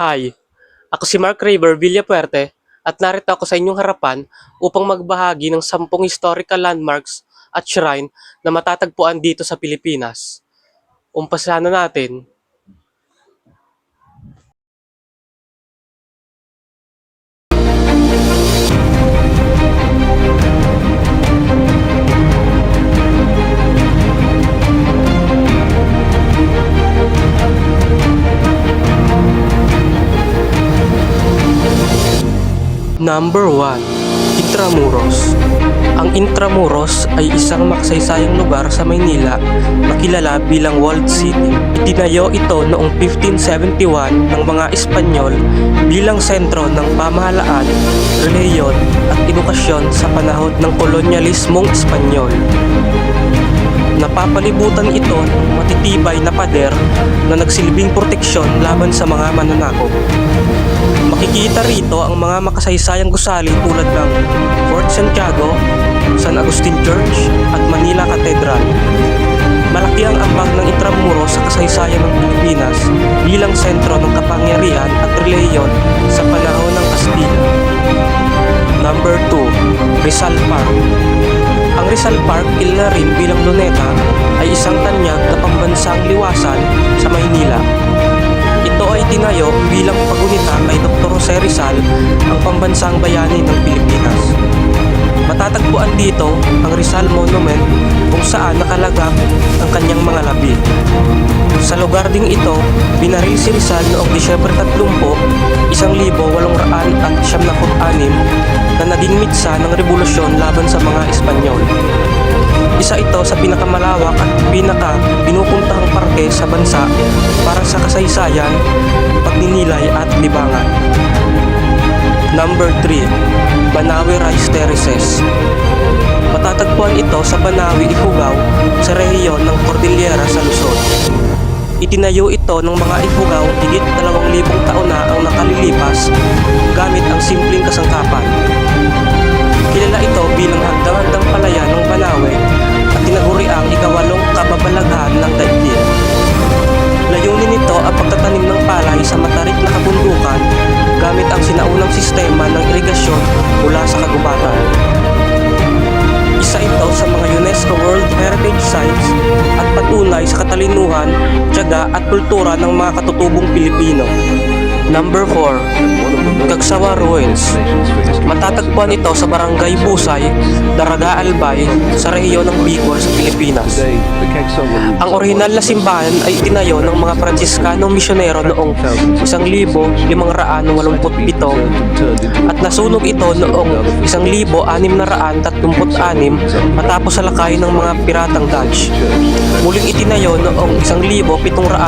Hi, ako si Mark Raver Villapuerte at narito ako sa inyong harapan upang magbahagi ng 10 historical landmarks at shrine na matatagpuan dito sa Pilipinas. Umpisahan na natin. Number 1. Intramuros. Ang Intramuros ay isang makasaysayang lugar sa Maynila na kilala bilang Walled City. Itinayo ito noong 1571 ng mga Espanyol bilang sentro ng pamahalaan, relihiyon at edukasyon sa panahon ng kolonyalismong Espanyol. Napapalibutan ito ng matitibay na pader na nagsilbing proteksyon laban sa mga mananakop. Makikita rito ang mga makasaysayang gusali tulad ng Fort Santiago, San Agustin Church at Manila Cathedral. Malaki ang ambag ng Intramuros sa kasaysayan ng Pilipinas bilang sentro ng kapangyarihan at relihiyon sa panahon ng Kastila. Number 2. Rizal Park. Ang Rizal Park, kilala rin bilang Luneta, ay isang tanyag na pambansang liwasan sa Maynila. Ito ay tinayo bilang pagunita kay Dr. Jose Rizal, ang pambansang bayani ng Pilipinas. Matatagpuan dito ang Rizal Monument kung saan nakalagak ang kanyang mga labi. Sa lugar ding ito, binaril si Rizal noong Disyembre 30, 1896 na naging mitsa ng revolusyon laban sa mga Espanyol. Isa ito sa pinakamalawak at pinaka-pinupuntahang parke sa bansa para sa kasaysayan, pagninilay at libangan. Number 3. Banawe Rice Terraces. Matatagpuan ito sa Banawe, Ifugao, sa rehiyon ng Cordillera sa Luzon. Itinayo ito ng mga Ifugao higit 2,000 taon na ang nakalilipas gamit ang simpleng kasangkapan. Kilala ito bilang hagdang-hagdang palayan ng Banawe at tinaguriang ikawalong kababalaghan ng daigdig. Layunin nito ang pagtatanim ng palay sa matarik na kabundukan gamit ang sinaunang sistema ng irigasyon mula sa kagubatan. Isa ito sa mga UNESCO World Heritage Sites at patunay sa katalinuhan, tiyaga at kultura ng mga katutubong Pilipino. Number 4. Cagsawa Ruins. Matatagpuan ito sa Barangay Busay, Daraga Albay, sa rehiyon ng Bicol sa Pilipinas. Ang orihinal na simbahan ay itinayo ng mga Pransiskano misyonero noong 1587 at nasunog ito noong 1636 matapos salakay ng mga piratang Dutch. Muling itinayo noong 1724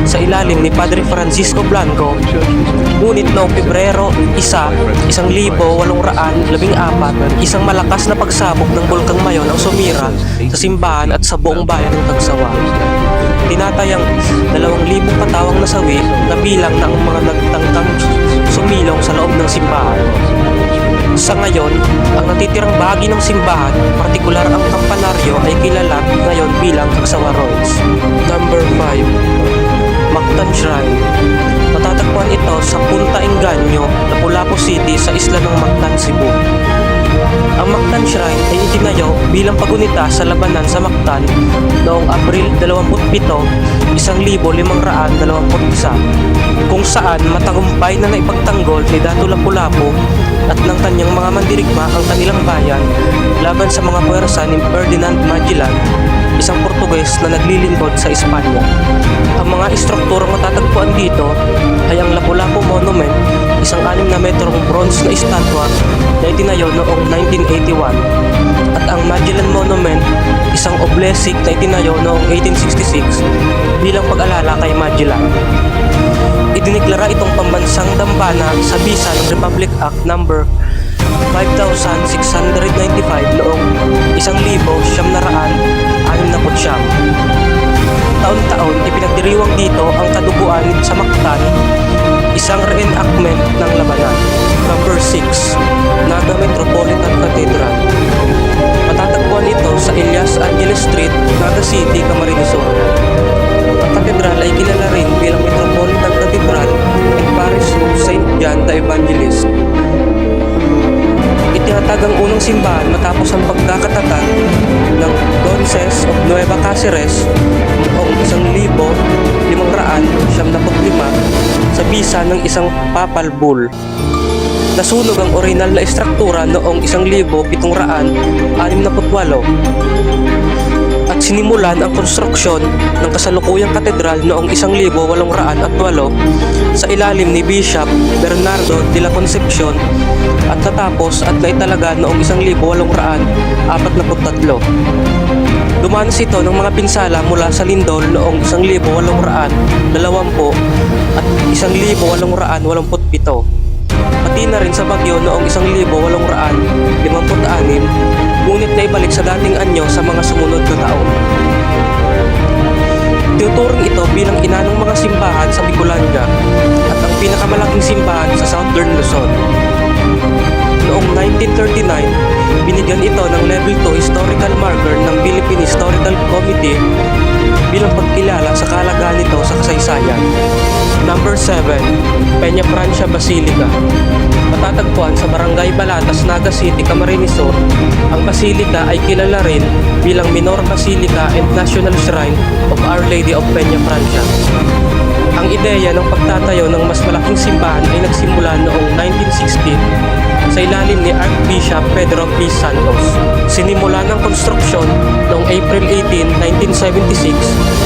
sa ilalim ni Padre Francisco Blanco, ngunit noong Pebrero 1, 1814, isang malakas na pagsabog ng Bulkang Mayon ang sumira sa simbahan at sa buong bayan ng Cagsawa. Tinatayang 2,000 katawang nasawi na bilang na ang mga nagtangkang sumilong sa loob ng simbahan. Sa ngayon, ang natitirang bahagi ng simbahan, partikular ang kampanaryo, ay kilala ngayon bilang Cagsawa Ruins. Number 5. Mactan Shrine. Matatagpuan ito sa Punta Engaño, Lapu-Lapu City sa isla ng Mactan, Cebu. Ang Mactan Shrine ay itinayo bilang pagunita sa labanan sa Mactan noong Abril 27, 1521, kung saan matagumpay na naipagtanggol ni Dato' Lapu-Lapu at ng kanyang mga mandirigma ang kanilang bayan laban sa mga puwersa ni Ferdinand Magellan, isang Portuges na naglilingkod sa Espanya. Ang mga istrukturang matatagpuan dito ay ang Lapu-Lapu Monument, isang 6 na metrong bronze na estatwa na itinayo noong 1981, at ang Magellan Monument, isang obelisk na itinayo noong 1866 bilang pag-alala kay Magellan. Idiniklara itong pambansang dambana sa bisa ng Republic Act No. 5695 noong 1969. Taon-taon ipinagdiriwang dito ang kaduguan sa Mactan, isang reenactment ng labanan. Number 6. Naga Metropolitan Cathedral. Matatagpuan ito sa Elias Angeles Street, Naga City, Camarines Sur. Ang katedral ay kilala rin bilang Metropolitan Cathedral simbahan matapos ang pagkakatatag ng Donces of Nueva Cáceres noong 1575 sa bisa ng isang papal bull. Nasunog ang orihinal na istruktura noong 1768 at sinimulan ang konstruksyon ng kasalukuyang katedral noong 1808 sa ilalim ni Bishop Bernardo de la Concepcion at natapos at naitalaga noong 1843. Dumanas ito ng mga pinsala mula sa lindol noong 1820 at 1887, pati na rin sa bagyo noong 1856, ngunit naibalik sa dating anyo sa mga sumunod na taon. Tinuturing ito bilang ina ng mga simbahan sa Bicolania at ang pinakamalaking simbahan sa Southern Luzon. Noong 1939, binigyan ito ng Level 2 Historical Marker ng Philippine Historical Committee bilang pagkilala sa kahalagahan nito sa kasaysayan. Number 7. Peña Francia Basilica. Matatagpuan sa Barangay Balatas, Naga City, Camarines Sur, ang basilika ay kilala rin bilang Minor Basilica and National Shrine of Our Lady of Peña Francia. Ang ideya ng pagtatayo ng mas malaking simbahan ay nagsimula noong 1960 sa ilalim ni Archbishop Pedro P. Santos. Sinimulan ang konstruksyon noong April 18, 1976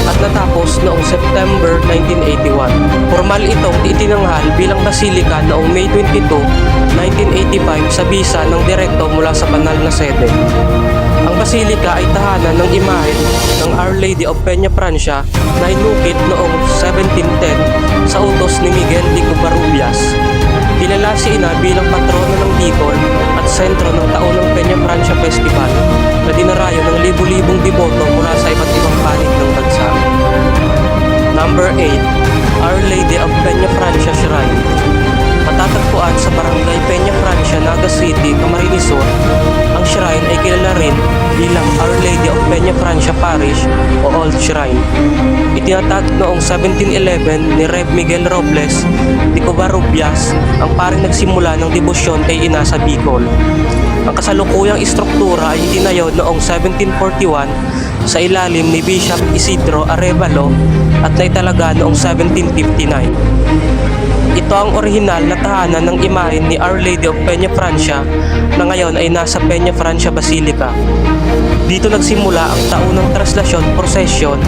at natapos noong September 1981. Formal itong itinanghal bilang basilika noong May 22, 1985 sa bisa ng direkto mula sa banal na sede. Ang basilika ay tahanan ng imahen ng Our Lady of Peña Francia na inukit noong 1710 sa utos ni Miguel de Covarrubias. Kilala si Ina bilang patrona ng Bicol at sentro ng taunang Peña Francia Festival na dinarayo ng libu-libong deboto mula sa iba't ibang panig ng bansa. Number 8. Our Lady of Peña Francia Shrine. Matatagpuan sa Barangay Peña Francia, Naga City, Camarines Sur, ang shrine ay kilala rin bilang Our Lady of Peña Francia Parish o Old Shrine. Itinatag noong 1711 ni Rev. Miguel Robles de Covarrubias, ang paring nagsimula ng debosyon kay Ina sa Bicol. Ang kasalukuyang istruktura ay itinayo noong 1741 sa ilalim ni Bishop Isidro Arevalo at naitalaga noong 1759. Ito ang orihinal na tahanan ng imahen ni Our Lady of Peña Francia na ngayon ay nasa Peña Francia Basilica. Dito nagsimula ang taunang traslasyon prosesyon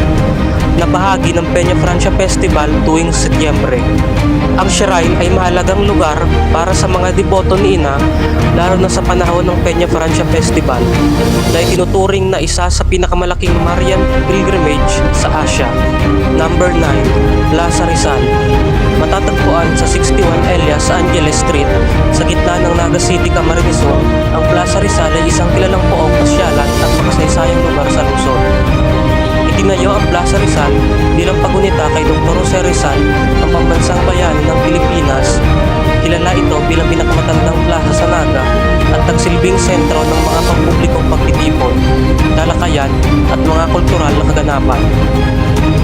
na bahagi ng Peña Francia Festival tuwing Setyembre. Ang shrine ay mahalagang lugar para sa mga deboto ni Ina, lalo na sa panahon ng Peña Francia Festival na itinuturing na isa sa pinakamalaking Marian pilgrimage sa Asia. Number 9. Plaza Rizal. Matatagpuan sa 61 Elias Angeles Street sa gitna ng Naga City, Camarines Sur, ang Plaza Rizal ay isang kilalang poong pasyalan at makasaysayang lugar sa Luzon. Itinayo ang Plaza Rizal bilang pagunita kay Dr. Jose Rizal, ang pambansang bayani ng Pilipinas. Kilala ito bilang pinakamatandang plaza sa Naga at nagsilbing sentro ng mga pampublikong pagtitipon, talakayan at mga kultural na kaganapan.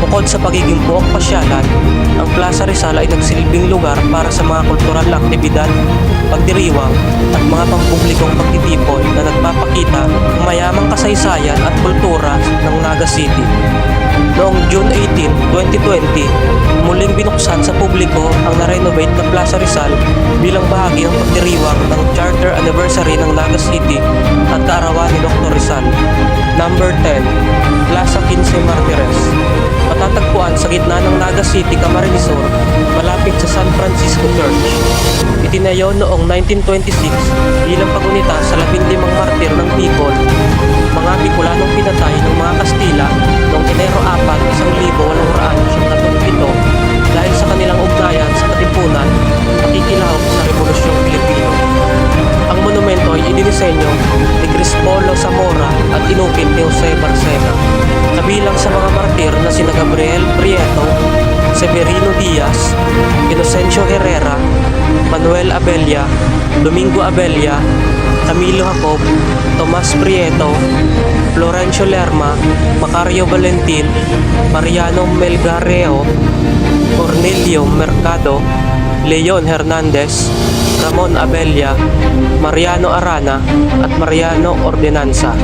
Bukod sa pagiging buong pasyalan, ang Plaza Rizal ay nagsilbing lugar para sa mga kultural na aktibidad, pagdiriwang at mga pampublikong pagtitipon na nagpapakita ng mayamang kasaysayan at kultura ng Naga City. Noong June 18, 2020, muling binuksan sa publiko ang na-renovate na Plaza Rizal bilang bahagi ng pagdiriwang ng Charter Anniversary ng Naga City at kaarawan ni Dr. Rizal. Number 10. Plaza 15 Martires. Matatagpuan sa gitna ng Naga City, Camarines Sur, malapit sa San Francisco Church. Itinayo noong 1926 bilang pagunita sa 15 martir ng Bicol, mga Bicolanong pinatay ng mga Kastila noong Enero 4, 1897 dahil sa kanilang ugnayan sa Katipunan at ikilahok sa Rebolusyong Pilipino. Ang monumento ay idinisenyo ni Crispolo Zamora at inukit ni Jose Barcena. Kabilang sa mga martir na sina Gabriel Prieto, Severino Diaz, Inocencio Herrera, Manuel Abella, Domingo Abella, Camilo Jacob, Tomas Prieto, Florencio Lerma, Macario Valentin, Mariano Melgareo, Cornelio Mercado, Leon Hernandez, Ramon Abella, Mariano Arana at Mariano Ordenanza.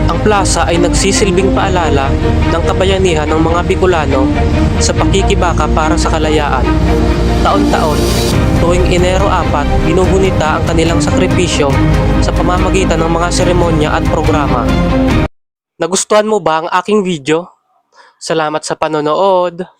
Ang plaza ay nagsisilbing paalala ng kabayanihan ng mga Bicolano sa pakikibaka para sa kalayaan. Taon-taon, tuwing Enero 4, ginugunita ang kanilang sakripisyo sa pamamagitan ng mga seremonya at programa. Nagustuhan mo ba ang aking video? Salamat sa panonood!